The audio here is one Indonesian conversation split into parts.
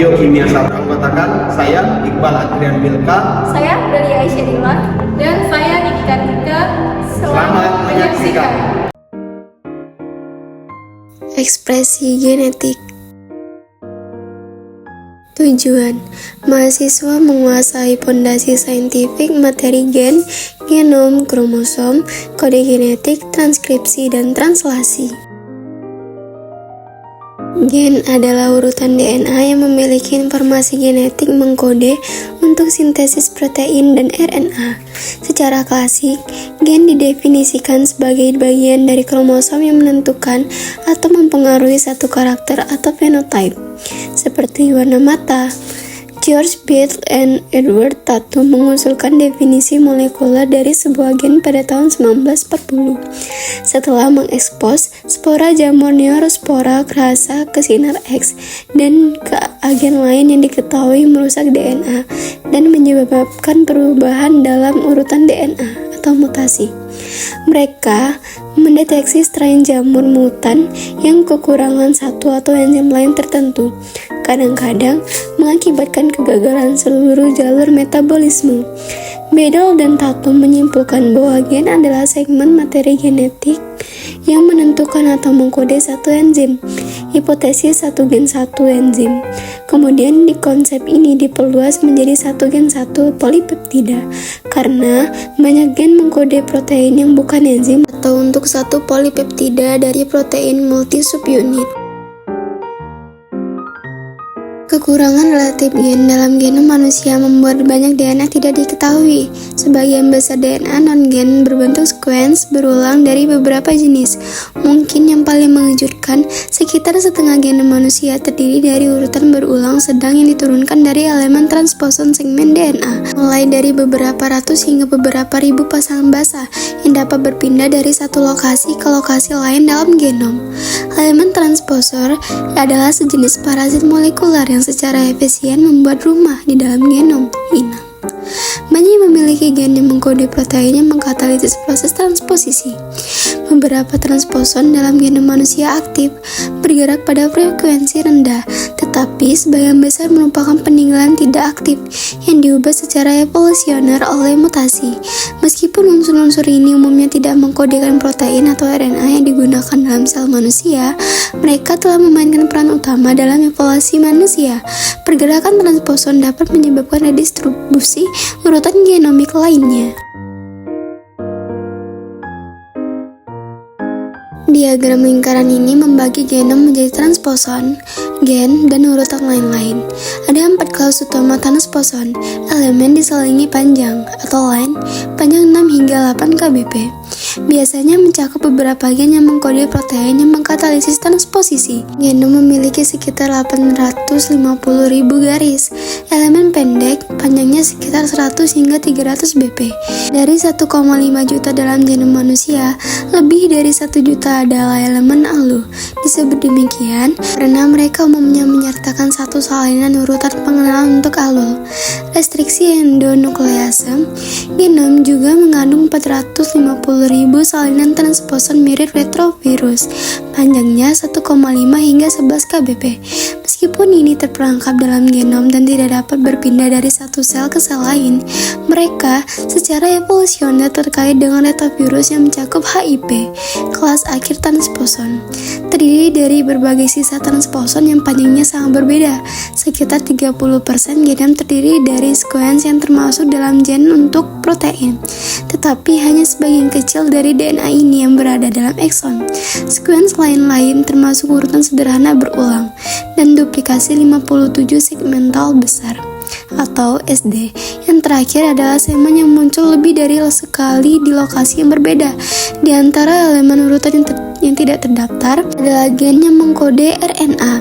Biokimia 1 anggotakan, saya Iqbal Adrian Milka. Saya Delia Aisyadillah. Dan saya Niki Kartika. Selamat menyaksikan. Ekspresi genetik. Tujuan: mahasiswa menguasai pondasi saintifik materi gen, genom, kromosom, kode genetik, transkripsi, dan translasi. Gen adalah urutan DNA yang memiliki informasi genetik mengkode untuk sintesis protein dan RNA. Secara klasik, gen didefinisikan sebagai bagian dari kromosom yang menentukan atau mempengaruhi satu karakter atau fenotipe, seperti warna mata. George Beth and Edward Tatum mengusulkan definisi molekuler dari sebuah gen pada tahun 1940 setelah mengekspos spora jamur Neurospora crassa ke sinar X dan ke agen lain yang diketahui merusak DNA dan menyebabkan perubahan dalam urutan DNA atau mutasi. Mereka mendeteksi strain jamur mutan yang kekurangan satu atau enzim lain tertentu, kadang-kadang mengakibatkan kegagalan seluruh jalur metabolisme. Bedel dan Tatum menyimpulkan bahwa gen adalah segmen materi genetik yang menentukan atau mengkode satu enzim, hipotesis satu gen satu enzim. Kemudian di konsep ini diperluas menjadi satu gen satu polipeptida, karena banyak gen mengkode protein yang bukan enzim atau untuk satu polipeptida dari protein multi subunit. Kekurangan relatif gen dalam genom manusia membuat banyak DNA tidak diketahui. Sebagian besar DNA non-gen berbentuk sequence berulang dari beberapa jenis. Mungkin yang paling mengejutkan, sekitar setengah genom manusia terdiri dari urutan berulang sedang yang diturunkan dari elemen transposon segmen DNA, mulai dari beberapa ratus hingga beberapa ribu pasangan basa yang dapat berpindah dari satu lokasi ke lokasi lain dalam genom. Elemen transposon adalah sejenis parasit molekuler yang secara efisien membuat rumah di dalam genom inang. Banyak yang memiliki gen yang mengkode protein yang mengkatalisis proses transposisi. Beberapa transposon dalam genom manusia aktif bergerak pada frekuensi rendah, tetapi sebagian besar merupakan peninggalan tidak aktif yang diubah secara evolusioner oleh mutasi. Meskipun unsur-unsur ini umumnya tidak mengkodekan protein atau RNA yang digunakan dalam sel manusia, mereka telah memainkan peran utama dalam evolusi manusia. Pergerakan transposon dapat menyebabkan redistribusi urutan genomik lainnya. Diagram lingkaran ini membagi genom menjadi transposon, gen, dan urutan lain-lain. Ada 4 kelas utama transposon. Elemen diselingi panjang atau line, panjang 6 hingga 8 kbp. Biasanya mencakup beberapa gen yang mengkode protein yang mengkatalisis transposisi. Genom memiliki sekitar 850.000 garis. Elemen pendek, panjangnya sekitar 100 hingga 300 bp. Dari 1,5 juta dalam genom manusia, lebih dari 1 juta adalah elemen alu. Disebut demikian karena mereka umumnya menyertakan satu salinan urutan pengenalan untuk alul. Restriksi endonuklease, genom juga mengandung 450.000 salinan transposon mirip retrovirus, panjangnya 1,5 hingga 11 kbp. Meskipun ini terperangkap dalam genom dan tidak dapat berpindah dari satu sel ke sel lain, mereka secara evolusioner terkait dengan retrovirus yang mencakup HIP, kelas akhir transposon. Terdiri dari berbagai sisa transposon yang panjangnya sangat berbeda. Sekitar 30% genom terdiri dari sequence yang termasuk dalam gen untuk protein, tetapi hanya sebagian kecil dari DNA ini yang berada dalam ekson. Sequence lain-lain termasuk urutan sederhana berulang dan duplikasi 57 segmental besar atau SD. Yang terakhir adalah segmen yang muncul lebih dari sekali di lokasi yang berbeda. Di antara elemen urutan yang tidak terdaftar adalah gen yang mengkode RNA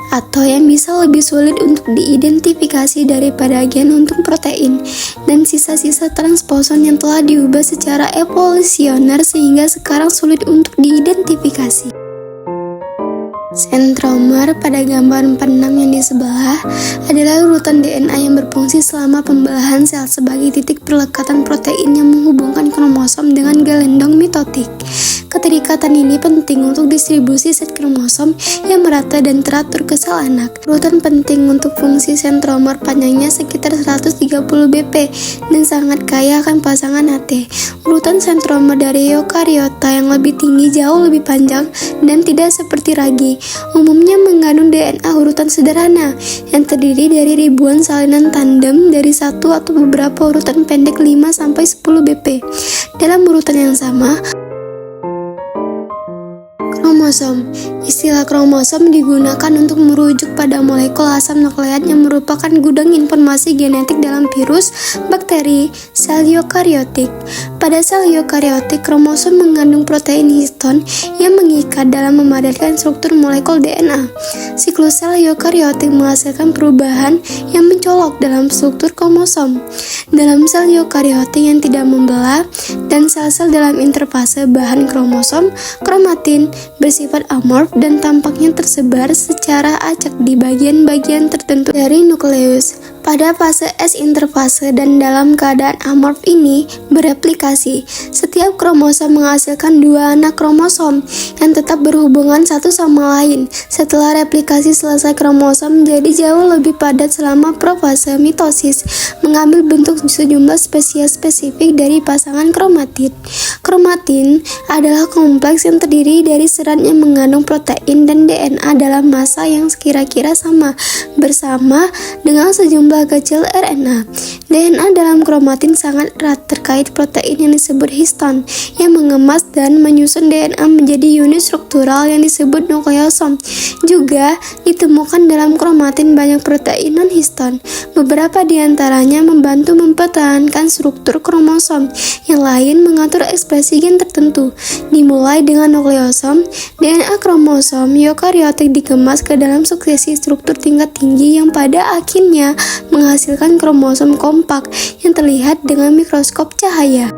atau yang bisa lebih sulit untuk diidentifikasi daripada gen untuk protein, dan sisa-sisa transposon yang telah diubah secara evolusioner sehingga sekarang sulit untuk diidentifikasi. Sentromer pada gambar 46 yang di sebelah adalah urutan DNA yang berfungsi selama pembelahan sel sebagai titik perlekatan protein yang menghubungkan kromosom dengan gelendong mitotik. Keterikatan ini penting untuk distribusi set kromosom yang merata dan teratur ke sel anak. Urutan penting untuk fungsi sentromer panjangnya sekitar 130 bp dan sangat kaya akan pasangan AT. Urutan sentromer dari eukariota yang lebih tinggi jauh lebih panjang dan tidak seperti ragi. Umumnya mengandung DNA urutan sederhana yang terdiri dari ribuan salinan tandem dari satu atau beberapa urutan pendek 5-10 bp. Dalam urutan yang sama, kromosom. Istilah kromosom digunakan untuk merujuk pada molekul asam nukleat yang merupakan gudang informasi genetik dalam virus, bakteri, sel eukariotik. Pada sel eukariotik, kromosom mengandung protein histon yang mengikat dalam memadatkan struktur molekul DNA. Siklus sel eukariotik menghasilkan perubahan yang mencolok dalam struktur kromosom. Dalam sel eukariotik yang tidak membelah dan sel-sel dalam interfase bahan kromosom, kromatin bersifat amorf dan tampaknya tersebar secara acak di bagian-bagian tertentu dari nukleus. Pada fase S interfase dan dalam keadaan amorf ini bereplikasi, setiap kromosom menghasilkan dua anak kromosom yang tetap berhubungan satu sama lain. Setelah replikasi selesai, kromosom menjadi jauh lebih padat selama profase mitosis, mengambil bentuk sejumlah spesies spesifik dari pasangan kromatid. Kromatin adalah kompleks yang terdiri dari serat yang mengandung protein dan DNA dalam massa yang kira-kira sama, bersama dengan sejumlah kecil RNA. DNA dalam kromatin sangat erat terkait protein yang disebut histon, yang mengemas dan menyusun DNA menjadi unit struktural yang disebut nukleosom. Juga ditemukan dalam kromatin banyak protein non-histon. Beberapa di antaranya membantu mempertahankan struktur kromosom, yang lain mengatur ekspresi gen tertentu. Dimulai dengan nukleosom, DNA kromosom eukariotik dikemas ke dalam suksesi struktur tingkat tinggi yang pada akhirnya menghasilkan kromosom kompak yang terlihat dengan mikroskop cahaya.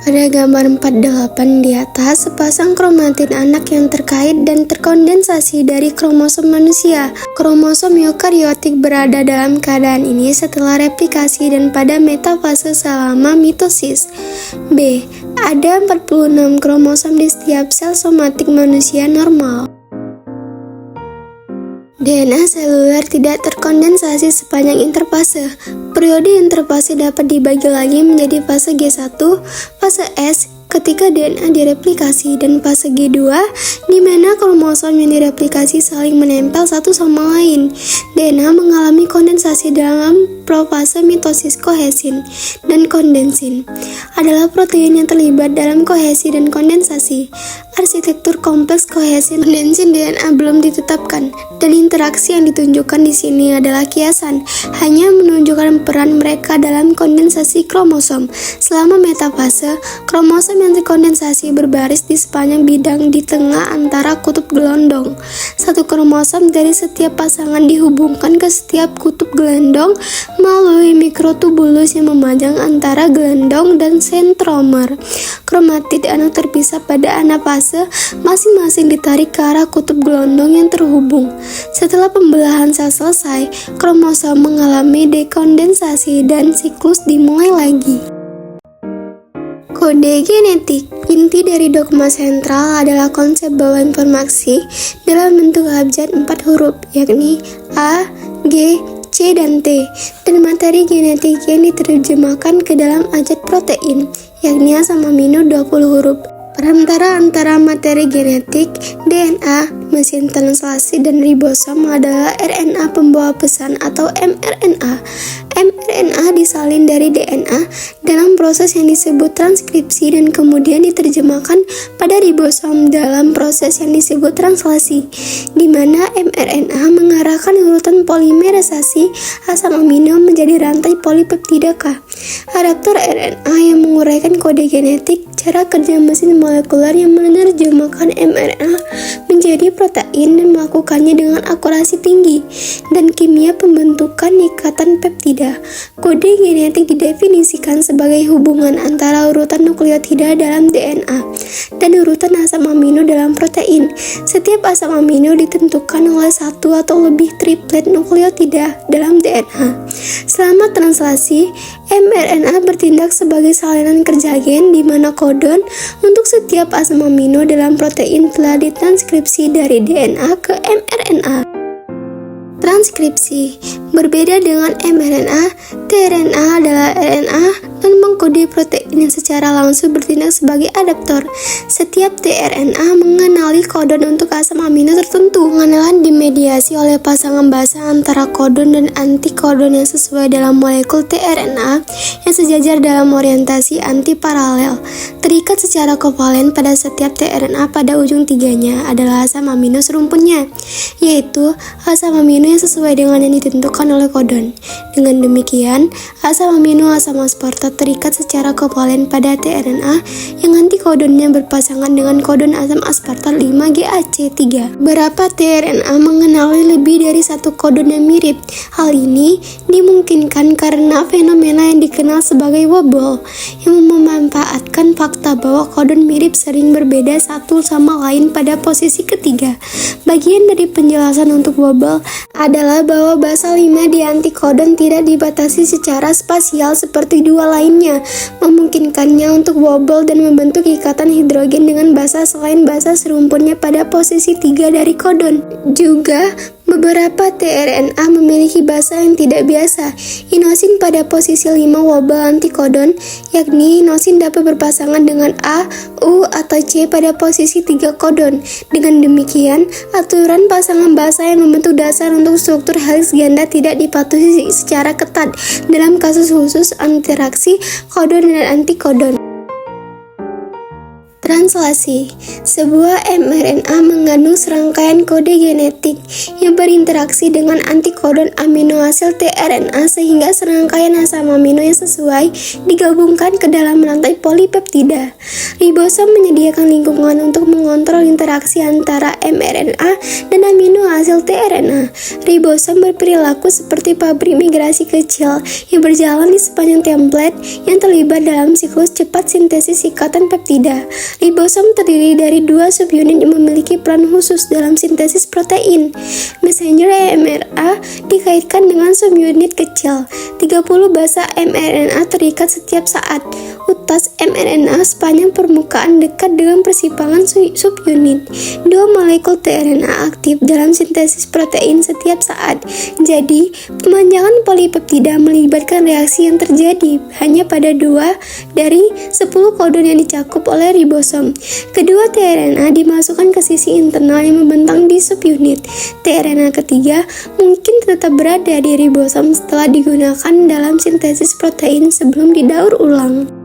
Pada gambar 48 di atas, sepasang kromatin anak yang terkait dan terkondensasi dari kromosom manusia. Kromosom eukariotik berada dalam keadaan ini setelah replikasi dan pada metafase selama mitosis. B. Ada 46 kromosom di setiap sel somatik manusia normal. DNA seluler tidak terkondensasi sepanjang interfase. Periode interfase dapat dibagi lagi menjadi fase G1, fase S, ketika DNA direplikasi, dan fase G2, di mana kromosom yang direplikasi saling menempel satu sama lain. DNA mengalami kondensasi dalam profase mitosis. Kohesin dan kondensin adalah protein yang terlibat dalam kohesi dan kondensasi. Arsitektur kompleks kohesin kondensin DNA belum ditetapkan, dan interaksi yang ditunjukkan di sini adalah kiasan, hanya menunjukkan peran mereka dalam kondensasi kromosom. Selama metafase, kromosom yang terkondensasi berbaris di sepanjang bidang di tengah antara kutub gelondong. Satu kromosom dari setiap pasangan dihubungkan ke setiap kutub gelondong melalui mikrotubulus yang memanjang antara gelondong dan sentromer. Kromatid anak terpisah pada anafase masing-masing ditarik ke arah kutub gelondong yang terhubung. Setelah pembelahan sel selesai, kromosom mengalami dekondensasi dan siklus dimulai lagi. Kode genetik. Inti dari dogma sentral adalah konsep bahwa informasi dalam bentuk abjad 4 huruf, yakni A, G, C, dan T, dan materi genetik yang diterjemahkan ke dalam abjad protein, yakni asam amino 20 huruf. Perantara antara materi genetik, DNA, mesin translasi, dan ribosom adalah RNA pembawa pesan atau mRNA. mRNA disalin dari DNA dalam proses yang disebut transkripsi dan kemudian diterjemahkan pada ribosom dalam proses yang disebut translasi, di mana mRNA mengarahkan urutan polimerisasi asam amino menjadi rantai polipeptida K. Adaptor RNA yang menguraikan kode genetik, cara kerja mesin molekuler yang menerjemahkan mRNA menjadi protein dan melakukannya dengan akurasi tinggi, dan kimia pembentukan ikatan peptida. Kode genetik didefinisikan sebagai hubungan antara urutan nukleotida dalam DNA dan urutan asam amino dalam protein. Setiap asam amino ditentukan oleh satu atau lebih triplet nukleotida dalam DNA. Selama translasi, mRNA bertindak sebagai salinan kerja gen di mana kodon untuk setiap asam amino dalam protein telah ditranskripsi dari DNA ke mRNA. Transkripsi berbeda dengan mRNA, tRNA adalah RNA dan mengkode protein yang secara langsung bertindak sebagai adaptor. Setiap tRNA mengenali kodon untuk asam amino tertentu. Pengenalan dimediasi oleh pasangan basa antara kodon dan antikodon yang sesuai dalam molekul tRNA yang sejajar dalam orientasi antiparalel. Terikat secara kovalen pada setiap tRNA pada ujung tiganya adalah asam amino serumpunnya, yaitu asam amino yang sesuai dengan yang ditentukan oleh kodon. Dengan demikian, asam amino asam aspartat terikat secara kovalen pada tRNA yang antikodonnya berpasangan dengan kodon asam aspartat 5-GAC3. Beberapa tRNA mengenali lebih dari satu kodon yang mirip. Hal ini dimungkinkan karena fenomena yang dikenal sebagai wobble, yang memanfaatkan fakta bahwa kodon mirip sering berbeda satu sama lain pada posisi ketiga. Bagian dari penjelasan untuk wobble adalah bahwa basa 5 di antikodon tidak dibatasi secara spasial seperti dua lainnya, memungkinkannya untuk wobble dan membentuk ikatan hidrogen dengan basa selain basa serumpunnya pada posisi 3 dari kodon. Juga, beberapa tRNA memiliki basa yang tidak biasa. Inosin pada posisi 5 wobble antikodon, yakni inosin dapat berpasangan dengan A, U, atau C pada posisi 3 kodon. Dengan demikian, aturan pasangan basa yang membentuk dasar untuk struktur heliks ganda tidak dipatuhi secara ketat dalam kasus khusus interaksi kodon dan antikodon. Translasi, sebuah mRNA mengandung serangkaian kode genetik yang berinteraksi dengan antikodon amino asid tRNA sehingga serangkaian asam amino yang sesuai digabungkan ke dalam rantai polipeptida. Ribosom menyediakan lingkungan untuk mengontrol interaksi antara mRNA dan amino asid tRNA. Ribosom berperilaku seperti pabrik migrasi kecil yang berjalan di sepanjang template yang terlibat dalam siklus cepat sintesis ikatan peptida. Ribosom terdiri dari dua subunit yang memiliki peran khusus dalam sintesis protein. Messenger mRNA dikaitkan dengan subunit kecil. 30 basa mRNA terikat setiap saat. Utas mRNA sepanjang permukaan dekat dengan persimpangan subunit. Dua molekul tRNA aktif dalam sintesis protein setiap saat. Jadi, pemanjangan polipeptida melibatkan reaksi yang terjadi hanya pada 2 dari 10 kodon yang dicakup oleh ribosom. Kedua tRNA dimasukkan ke sisi internal yang membentang di subunit. tRNA ketiga mungkin tetap berada di ribosom setelah digunakan dalam sintesis protein sebelum didaur ulang.